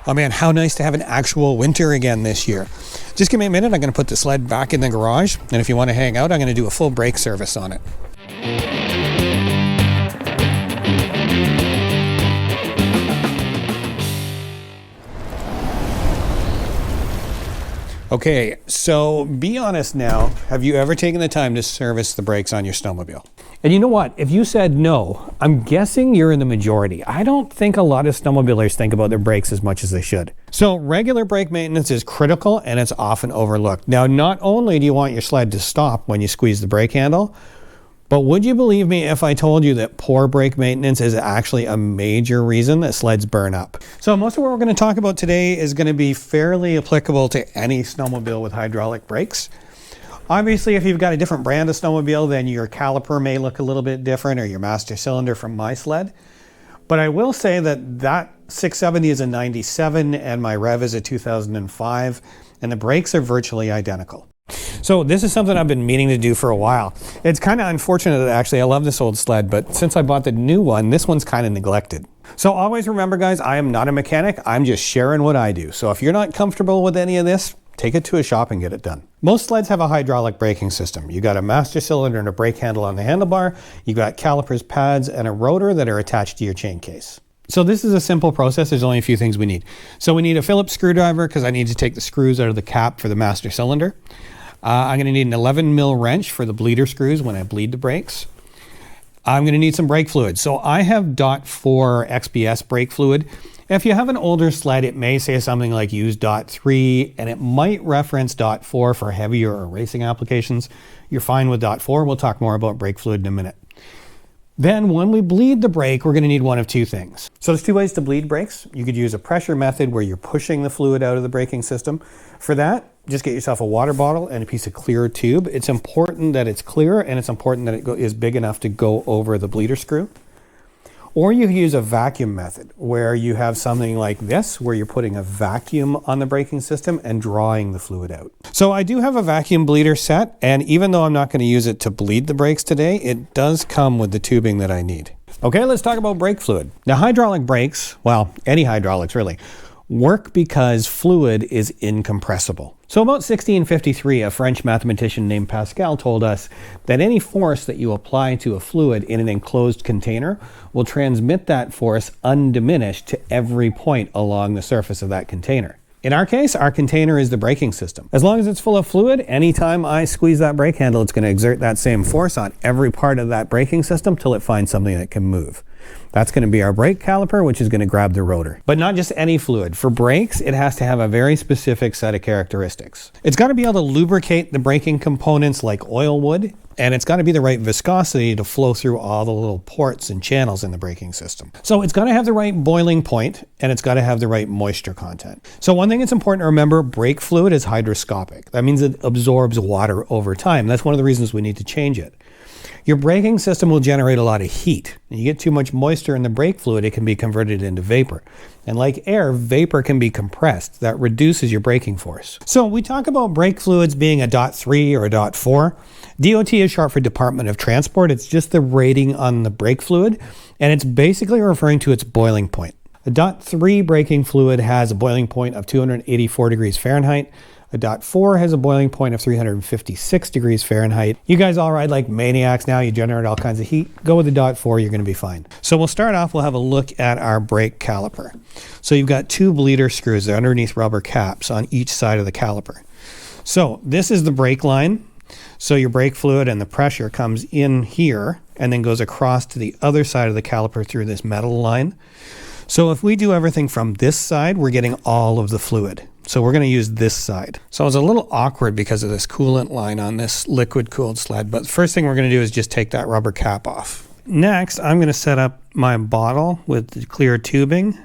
Oh man, how nice to have an actual winter again this year. Just give me a minute, I'm going to put the sled back in the garage, and if you want to hang out, I'm going to do a full brake service on it. Okay, so be honest now, have you ever taken the time to service the brakes on your snowmobile? And you know what, if you said no, I'm guessing you're in the majority. I don't think a lot of snowmobilers think about their brakes as much as they should. So regular brake maintenance is critical and it's often overlooked. Now, not only do you want your sled to stop when you squeeze the brake handle, but would you believe me if I told you that poor brake maintenance is actually a major reason that sleds burn up? So most of what we're going to talk about today is going to be fairly applicable to any snowmobile with hydraulic brakes. Obviously, if you've got a different brand of snowmobile, then your caliper may look a little bit different, or your master cylinder from my sled. But I will say that 670 is a 97 and my Rev is a 2005, and the brakes are virtually identical. So this is something I've been meaning to do for a while. It's kind of unfortunate that actually I love this old sled, but since I bought the new one, this one's kind of neglected. So always remember, guys, I am not a mechanic. I'm just sharing what I do. So if you're not comfortable with any of this, take it to a shop and get it done. Most sleds have a hydraulic braking system. You got a master cylinder and a brake handle on the handlebar. You got calipers, pads, and a rotor that are attached to your chain case. So this is a simple process. There's only a few things we need. So we need a Phillips screwdriver because I need to take the screws out of the cap for the master cylinder. I'm going to need an 11 mil wrench for the bleeder screws when I bleed the brakes. I'm going to need some brake fluid. So I have .4 XPS brake fluid. If you have an older sled, it may say something like use .3 and it might reference .4 for heavier or racing applications. You're fine with .4. We'll talk more about brake fluid in a minute. Then when we bleed the brake, we're going to need one of two things. So there's two ways to bleed brakes. You could use a pressure method where you're pushing the fluid out of the braking system. For that, just get yourself a water bottle and a piece of clear tube. It's important that it's clear and it's important that it is big enough to go over the bleeder screw. Or you can use a vacuum method where you have something like this, where you're putting a vacuum on the braking system and drawing the fluid out. So I do have a vacuum bleeder set, and even though I'm not going to use it to bleed the brakes today, it does come with the tubing that I need. Okay, let's talk about brake fluid. Now, hydraulic brakes, well, any hydraulics really, work because fluid is incompressible. So about 1653, a French mathematician named Pascal told us that any force that you apply to a fluid in an enclosed container will transmit that force undiminished to every point along the surface of that container. In our case, our container is the braking system. As long as it's full of fluid, anytime I squeeze that brake handle, it's going to exert that same force on every part of that braking system till it finds something that can move. That's going to be our brake caliper, which is going to grab the rotor. But not just any fluid. For brakes, it has to have a very specific set of characteristics. It's got to be able to lubricate the braking components like oil would, and it's got to be the right viscosity to flow through all the little ports and channels in the braking system. So it's got to have the right boiling point, and it's got to have the right moisture content. So one thing that's important to remember, brake fluid is hygroscopic. That means it absorbs water over time. That's one of the reasons we need to change it. Your braking system will generate a lot of heat. When you get too much moisture in the brake fluid, it can be converted into vapor. And like air, vapor can be compressed. That reduces your braking force. So we talk about brake fluids being a .3 or a .4. DOT is short for Department of Transport. It's just the rating on the brake fluid, and it's basically referring to its boiling point. A .3 braking fluid has a boiling point of 284 degrees Fahrenheit. A .4 has a boiling point of 356 degrees Fahrenheit. You guys all ride like maniacs now. You generate all kinds of heat. Go with the .4, you're going to be fine. So we'll start off, we'll have a look at our brake caliper. So you've got two bleeder screws. They're underneath rubber caps on each side of the caliper. So this is the brake line. So your brake fluid and the pressure comes in here and then goes across to the other side of the caliper through this metal line. So if we do everything from this side, we're getting all of the fluid. So we're going to use this side. So it's a little awkward because of this coolant line on this liquid cooled sled. But the first thing we're going to do is just take that rubber cap off. Next, I'm going to set up my bottle with the clear tubing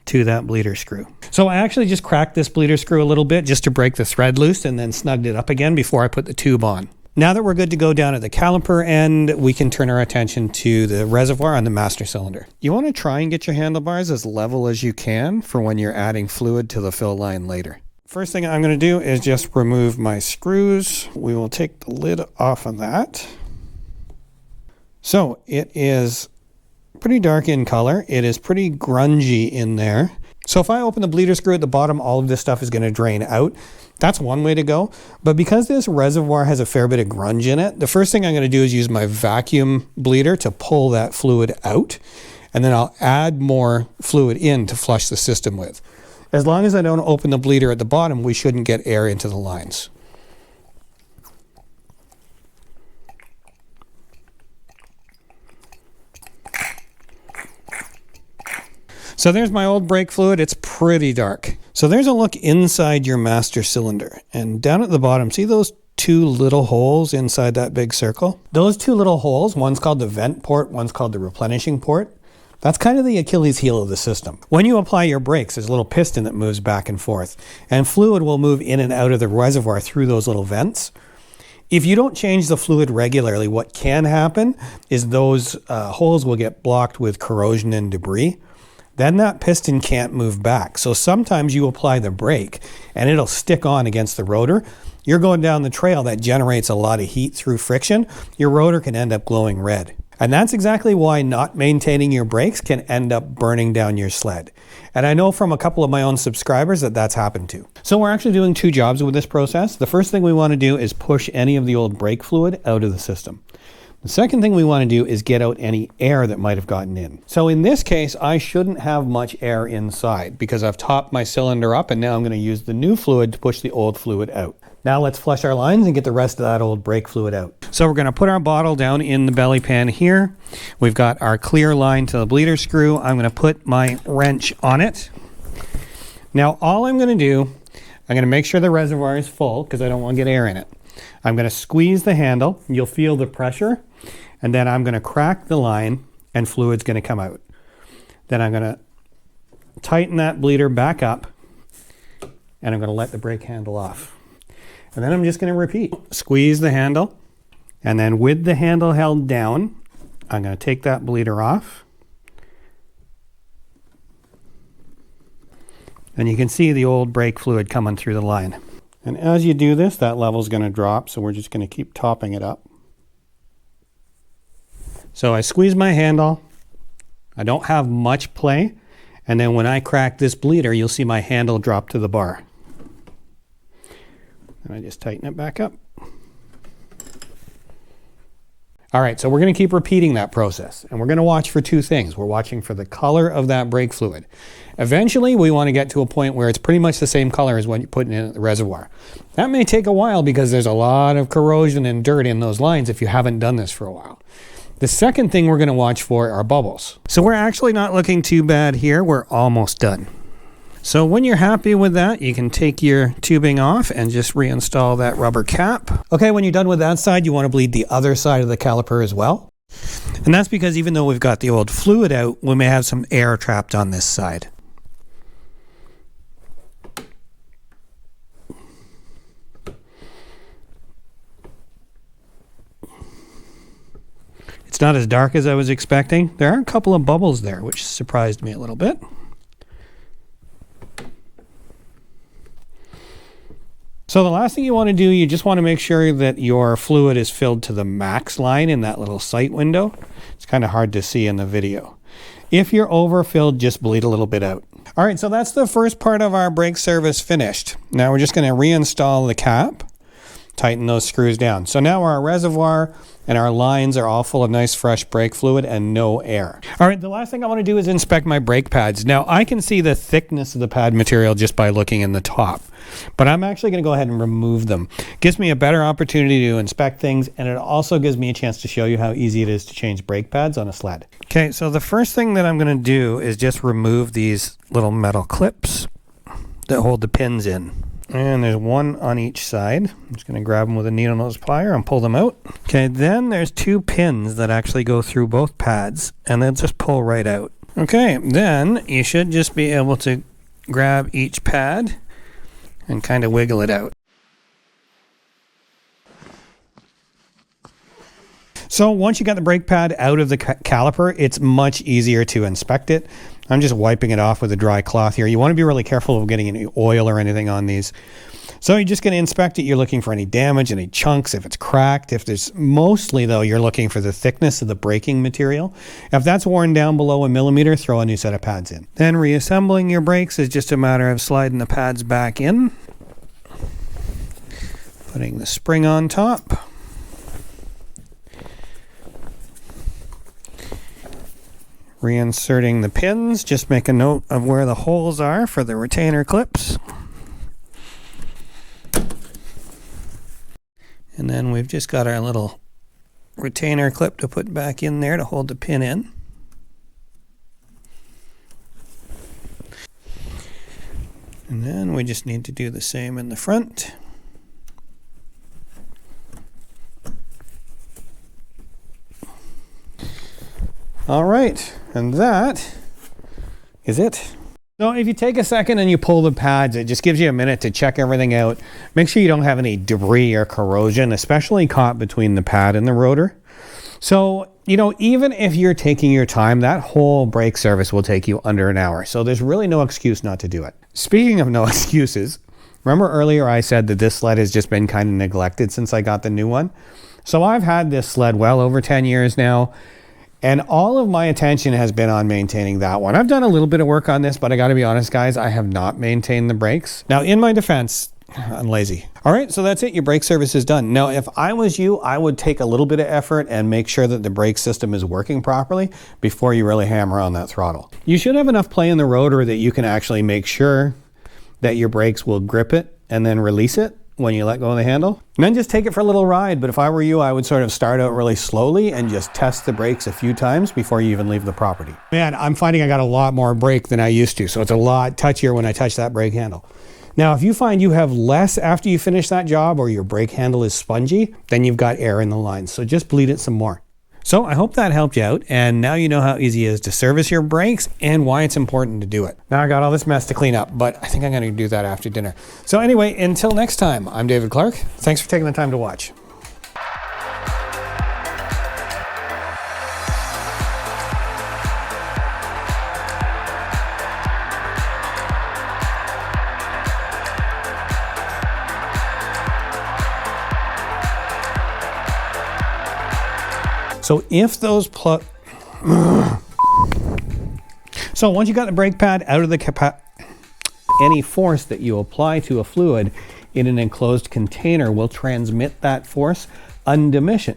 to that bleeder screw. So I actually just cracked this bleeder screw a little bit just to break the thread loose and then snugged it up again before I put the tube on. Now that we're good to go down at the caliper end, we can turn our attention to the reservoir on the master cylinder. You want to try and get your handlebars as level as you can for when you're adding fluid to the fill line later. First thing I'm going to do is just remove my screws. We will take the lid off of that. So it is pretty dark in color. It is pretty grungy in there. So if I open the bleeder screw at the bottom, all of this stuff is going to drain out. That's one way to go. But because this reservoir has a fair bit of grunge in it, the first thing I'm going to do is use my vacuum bleeder to pull that fluid out. And then I'll add more fluid in to flush the system with. As long as I don't open the bleeder at the bottom, we shouldn't get air into the lines. So there's my old brake fluid. It's pretty dark. So there's a look inside your master cylinder. And down at the bottom, see those two little holes inside that big circle? Those two little holes, one's called the vent port, one's called the replenishing port. That's kind of the Achilles heel of the system. When you apply your brakes, there's a little piston that moves back and forth. And fluid will move in and out of the reservoir through those little vents. If you don't change the fluid regularly, what can happen is those holes will get blocked with corrosion and debris. Then that piston can't move back. So sometimes you apply the brake and it'll stick on against the rotor. You're going down the trail that generates a lot of heat through friction. Your rotor can end up glowing red. And that's exactly why not maintaining your brakes can end up burning down your sled. And I know from a couple of my own subscribers that that's happened to. So we're actually doing two jobs with this process. The first thing we want to do is push any of the old brake fluid out of the system. The second thing we want to do is get out any air that might have gotten in. So in this case, I shouldn't have much air inside because I've topped my cylinder up and now I'm going to use the new fluid to push the old fluid out. Now let's flush our lines and get the rest of that old brake fluid out. So we're going to put our bottle down in the belly pan here. We've got our clear line to the bleeder screw. I'm going to put my wrench on it. Now all I'm going to do, I'm going to make sure the reservoir is full because I don't want to get air in it. I'm going to squeeze the handle. You'll feel the pressure. And then I'm going to crack the line and fluid's going to come out. Then I'm going to tighten that bleeder back up and I'm going to let the brake handle off. And then I'm just going to repeat. Squeeze the handle and then with the handle held down, I'm going to take that bleeder off. And you can see the old brake fluid coming through the line. And as you do this, that level is going to drop. So we're just going to keep topping it up. So I squeeze my handle, I don't have much play, and then when I crack this bleeder, you'll see my handle drop to the bar. And I just tighten it back up. All right, so we're going to keep repeating that process, and we're going to watch for two things. We're watching for the color of that brake fluid. Eventually, we want to get to a point where it's pretty much the same color as what you're putting in the reservoir. That may take a while because there's a lot of corrosion and dirt in those lines if you haven't done this for a while. The second thing we're going to watch for are bubbles. So we're actually not looking too bad here. We're almost done. So when you're happy with that, you can take your tubing off and just reinstall that rubber cap. Okay, when you're done with that side, you want to bleed the other side of the caliper as well. And that's because even though we've got the old fluid out, we may have some air trapped on this side. It's not as dark as I was expecting. There are a couple of bubbles there, which surprised me a little bit. So the last thing you want to do, you just want to make sure that your fluid is filled to the max line in that little sight window. It's kind of hard to see in the video. If you're overfilled, just bleed a little bit out. All right, so that's the first part of our brake service finished. Now we're just going to reinstall the cap, tighten those screws down. So now our reservoir and our lines are all full of nice fresh brake fluid and no air. All right, the last thing I want to do is inspect my brake pads. Now I can see the thickness of the pad material just by looking in the top, but I'm actually going to go ahead and remove them. Gives me a better opportunity to inspect things, and it also gives me a chance to show you how easy it is to change brake pads on a sled. Okay, so the first thing that I'm going to do is just remove these little metal clips that hold the pins in. And there's one on each side. I'm just going to grab them with a needle nose plier and pull them out. Okay, then there's two pins that actually go through both pads, and they'll just pull right out. Okay, then you should just be able to grab each pad and kind of wiggle it out. So once you got the brake pad out of the caliper, it's much easier to inspect it. I'm just wiping it off with a dry cloth here. You want to be really careful of getting any oil or anything on these. So you're just going to inspect it. You're looking for any damage, any chunks, if it's cracked. If there's, mostly though, you're looking for the thickness of the braking material. If that's worn down below 1 millimeter, throw a new set of pads in. Then reassembling your brakes is just a matter of sliding the pads back in, putting the spring on top, reinserting the pins. Just make a note of where the holes are for the retainer clips. And then we've just got our little retainer clip to put back in there to hold the pin in. And then we just need to do the same in the front. All right, and that is it. So if you take a second and you pull the pads, it just gives you a minute to check everything out. Make sure you don't have any debris or corrosion, especially caught between the pad and the rotor. So, you know, even if you're taking your time, that whole brake service will take you under an hour. So there's really no excuse not to do it. Speaking of no excuses, remember earlier I said that this sled has just been kind of neglected since I got the new one? So I've had this sled well over 10 years now. And all of my attention has been on maintaining that one. I've done a little bit of work on this, but I gotta be honest, guys, I have not maintained the brakes. Now, in my defense, I'm lazy. All right, so that's it. Your brake service is done. Now, if I was you, I would take a little bit of effort and make sure that the brake system is working properly before you really hammer on that throttle. You should have enough play in the rotor that you can actually make sure that your brakes will grip it and then release it when you let go of the handle. And then just take it for a little ride. But if I were you, I would sort of start out really slowly and just test the brakes a few times before you even leave the property. Man, I'm finding I got a lot more brake than I used to. So it's a lot touchier when I touch that brake handle. Now, if you find you have less after you finish that job or your brake handle is spongy, then you've got air in the lines. So just bleed it some more. So I hope that helped you out, and now you know how easy it is to service your brakes and why it's important to do it. Now I got all this mess to clean up, but I think I'm going to do that after dinner. So anyway, until next time, I'm David Clark. Thanks for taking the time to watch. So if those so once you got the brake pad out of the any force that you apply to a fluid in an enclosed container will transmit that force undiminished.